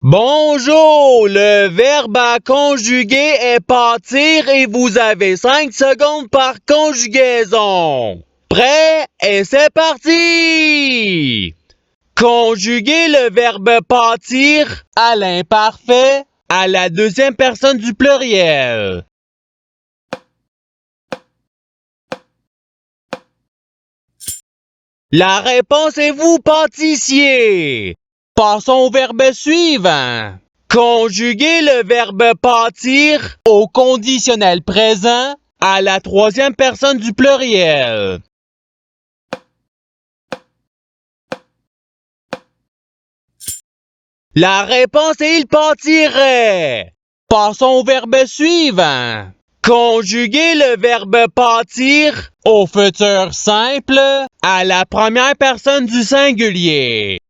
Bonjour, le verbe à conjuguer est pâtir et vous avez 5 secondes par conjugaison. Prêt et c'est parti! Conjuguer le verbe pâtir à l'imparfait à la deuxième personne du pluriel. La réponse est vous pâtissiez. Passons au verbe suivant. Conjuguer le verbe pâtir au conditionnel présent à la troisième personne du pluriel. La réponse est il pâtirait. Passons au verbe suivant. Conjuguer le verbe pâtir au futur simple à la première personne du singulier.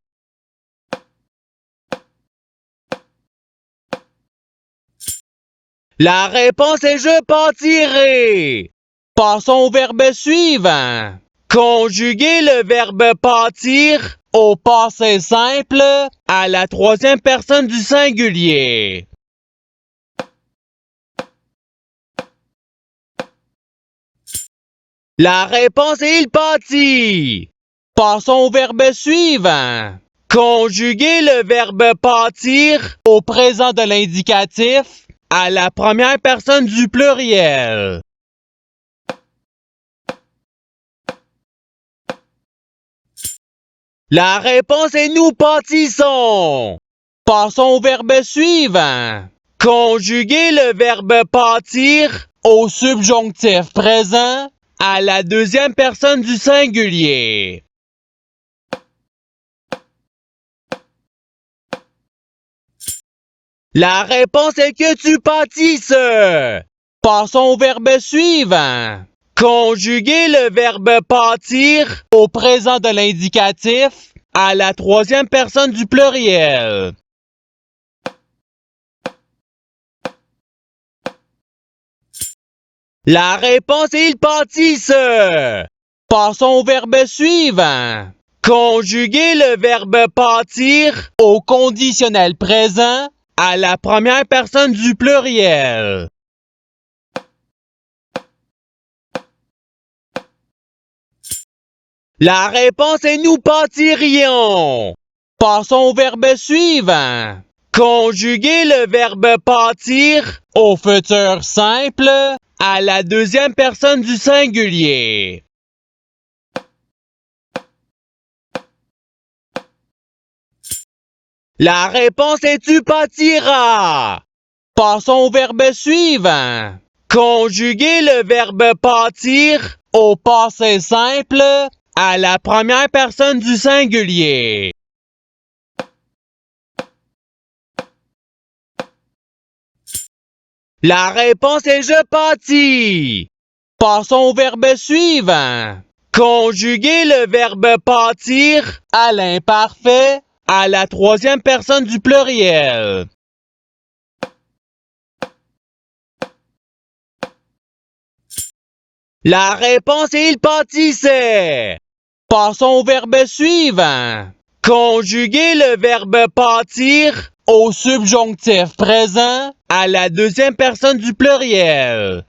La réponse est je pâtirai. Passons au verbe suivant. Conjuguer le verbe pâtir au passé simple à la troisième personne du singulier. La réponse est il pâtit. Passons au verbe suivant. Conjuguer le verbe pâtir au présent de l'indicatif à la première personne du pluriel. La réponse est nous pâtissons. Passons au verbe suivant. Conjuguer le verbe pâtir au subjonctif présent à la deuxième personne du singulier. La réponse est que tu pâtisses. Passons au verbe suivant. Conjuguer le verbe pâtir au présent de l'indicatif à la troisième personne du pluriel. La réponse est il pâtissent. Passons au verbe suivant. Conjuguer le verbe pâtir au conditionnel présent à la première personne du pluriel. La réponse est nous pâtirions. Passons au verbe suivant. Conjuguer le verbe pâtir au futur simple à la deuxième personne du singulier. La réponse est tu pâtiras. Passons au verbe suivant. Conjuguer le verbe pâtir au passé simple à la première personne du singulier. La réponse est je pâtis. Passons au verbe suivant. Conjuguer le verbe pâtir à l'imparfait à la troisième personne du pluriel. La réponse est il pâtissait. Passons au verbe suivant. Conjuguer le verbe pâtir au subjonctif présent à la deuxième personne du pluriel.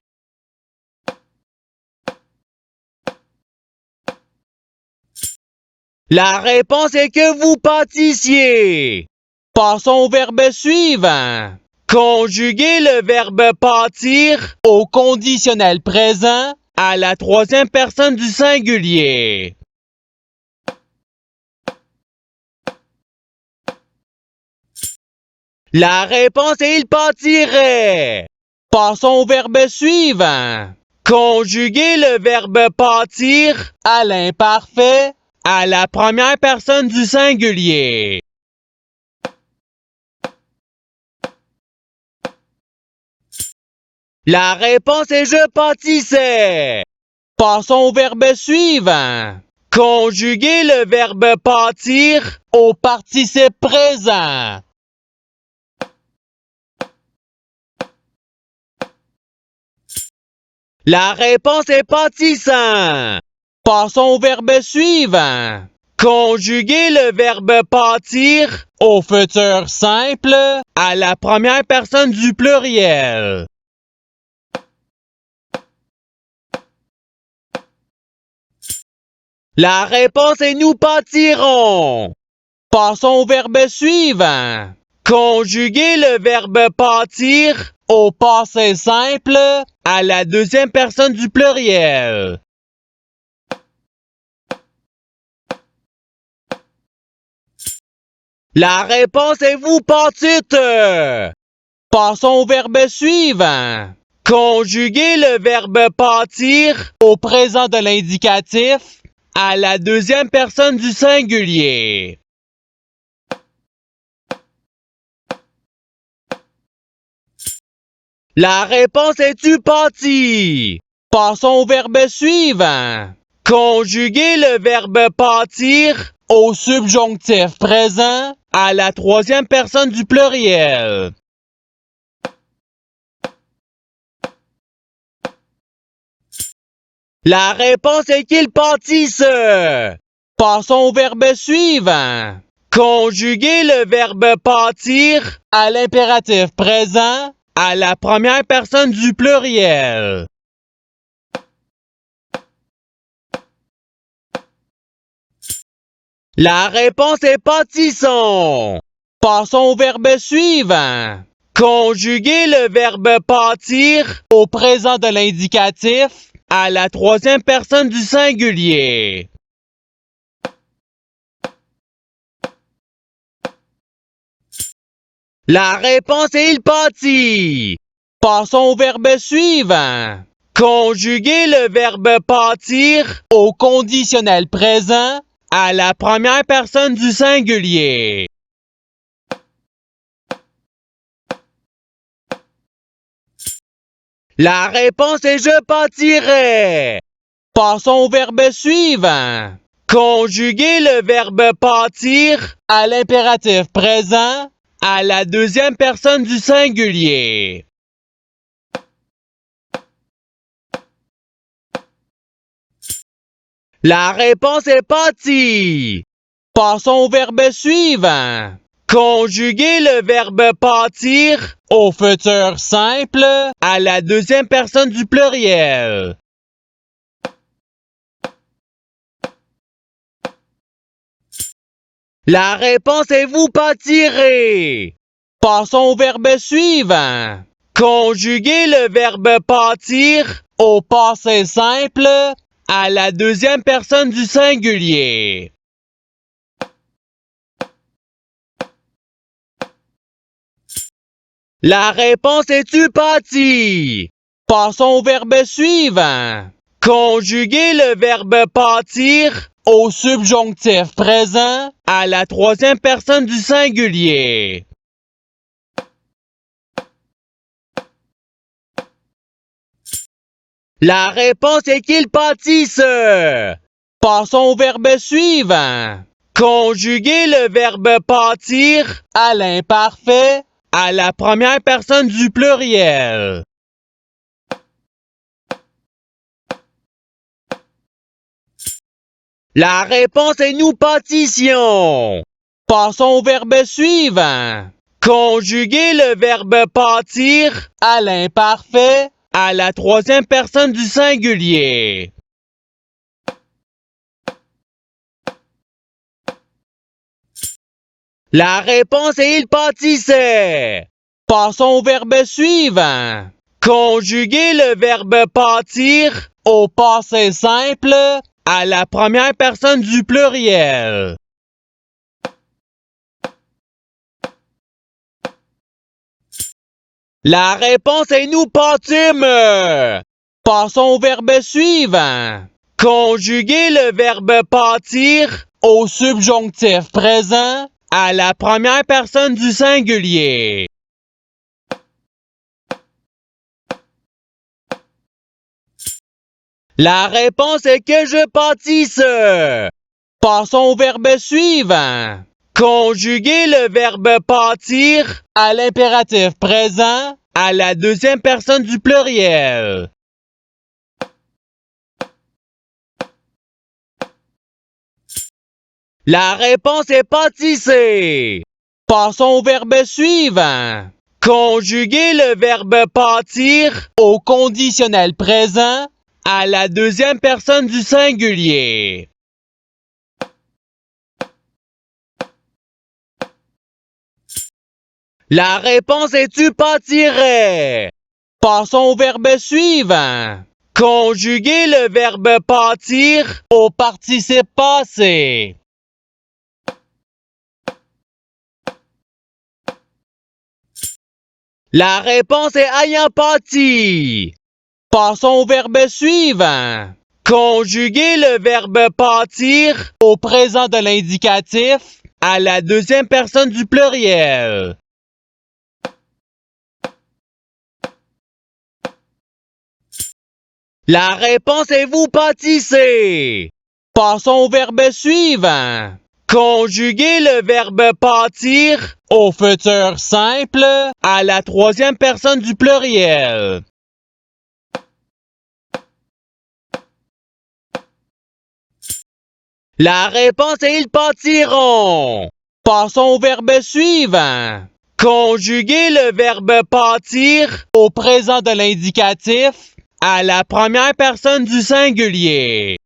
La réponse est que vous pâtissiez. Passons au verbe suivant. Conjuguer le verbe pâtir au conditionnel présent à la troisième personne du singulier. La réponse est il pâtirait. Passons au verbe suivant. Conjuguer le verbe pâtir à l'imparfait à la première personne du singulier. La réponse est je pâtissais. Passons au verbe suivant. Conjuguer le verbe pâtir au participe présent. La réponse est pâtissant. Passons au verbe suivant. Conjuguer le verbe pâtir au futur simple à la première personne du pluriel. La réponse est nous pâtirons. Passons au verbe suivant. Conjuguer le verbe pâtir au passé simple à la deuxième personne du pluriel. La réponse est vous pâtîtes. Passons au verbe suivant. Conjuguer le verbe pâtir au présent de l'indicatif à la deuxième personne du singulier. La réponse est tu pâtis. Passons au verbe suivant. Conjuguer le verbe pâtir au subjonctif présent à la troisième personne du pluriel. La réponse est qu'ils pâtissent. Passons au verbe suivant. Conjuguer le verbe pâtir à l'impératif présent à la première personne du pluriel. La réponse est pâtissons. Passons au verbe suivant. Conjuguer le verbe pâtir au présent de l'indicatif à la troisième personne du singulier. La réponse est il pâtit. Passons au verbe suivant. Conjuguer le verbe pâtir au conditionnel présent à la première personne du singulier. La réponse est je pâtirai. Passons au verbe suivant. Conjuguer le verbe pâtir à l'impératif présent à la deuxième personne du singulier. La réponse est pâti. Passons au verbe suivant. Conjuguer le verbe pâtir au futur simple à la deuxième personne du pluriel. La réponse est vous pâtirez. Passons au verbe suivant. Conjuguer le verbe pâtir au passé simple à la deuxième personne du singulier. La réponse est tu pâtis. Passons au verbe suivant. Conjuguer le verbe pâtir au subjonctif présent à la troisième personne du singulier. La réponse est qu'ils pâtissent. Passons au verbe suivant. Conjuguer le verbe pâtir à l'imparfait à la première personne du pluriel. La réponse est nous pâtissions. Passons au verbe suivant. Conjuguer le verbe pâtir à l'imparfait à la troisième personne du singulier. La réponse est il pâtissait. Passons au verbe suivant. Conjuguer le verbe pâtir au passé simple à la première personne du pluriel. La réponse est nous pâtîmes. Passons au verbe suivant. Conjuguer le verbe pâtir au subjonctif présent à la première personne du singulier. La réponse est que je pâtisse. Passons au verbe suivant. Conjuguer le verbe pâtir à l'impératif présent à la deuxième personne du pluriel. La réponse est pâtisser. Passons au verbe suivant. Conjuguer le verbe pâtir au conditionnel présent à la deuxième personne du singulier. La réponse est tu pâtirais. Passons au verbe suivant. Conjuguer le verbe pâtir au participe passé. La réponse est ayant pâti. Passons au verbe suivant. Conjuguer le verbe pâtir au présent de l'indicatif à la deuxième personne du pluriel. La réponse est vous pâtissez. Passons au verbe suivant. Conjuguer le verbe pâtir au futur simple à la troisième personne du pluriel. La réponse est ils pâtiront. Passons au verbe suivant. Conjuguer le verbe pâtir au présent de l'indicatif à la première personne du singulier.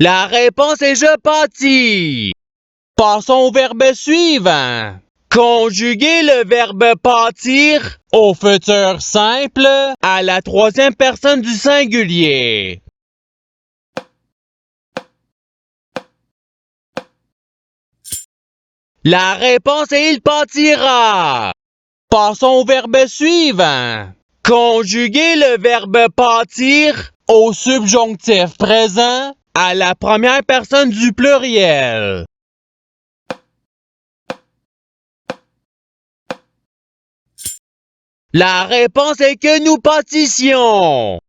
La réponse est je pâtis. Passons au verbe suivant. Conjuguer le verbe pâtir au futur simple à la troisième personne du singulier. La réponse est il pâtira. Passons au verbe suivant. Conjuguer le verbe pâtir au subjonctif présent à la première personne du pluriel. La réponse est que nous pâtissions.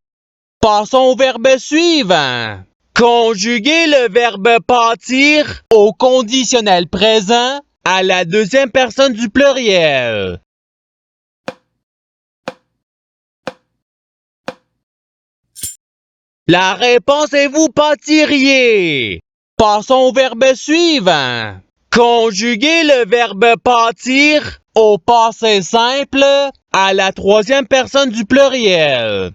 Passons au verbe suivant. Conjuguer le verbe pâtir au conditionnel présent à la deuxième personne du pluriel. La réponse est vous pâtiriez. Passons au verbe suivant. Conjuguer le verbe pâtir au passé simple à la troisième personne du pluriel.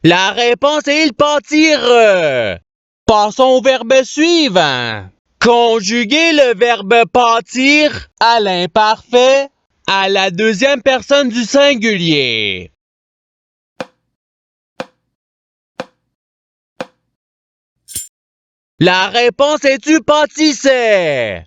La réponse est il pâtirent. Passons au verbe suivant. Conjuguer le verbe pâtir à l'imparfait à la deuxième personne du singulier. La réponse est tu pâtissais.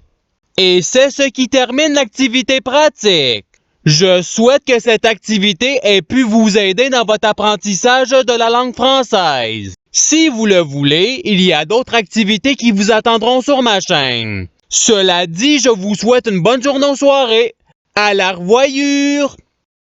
Et c'est ce qui termine l'activité pratique. Je souhaite que cette activité ait pu vous aider dans votre apprentissage de la langue française. Si vous le voulez, il y a d'autres activités qui vous attendront sur ma chaîne. Cela dit, je vous souhaite une bonne journée ou soirée. À la revoyure!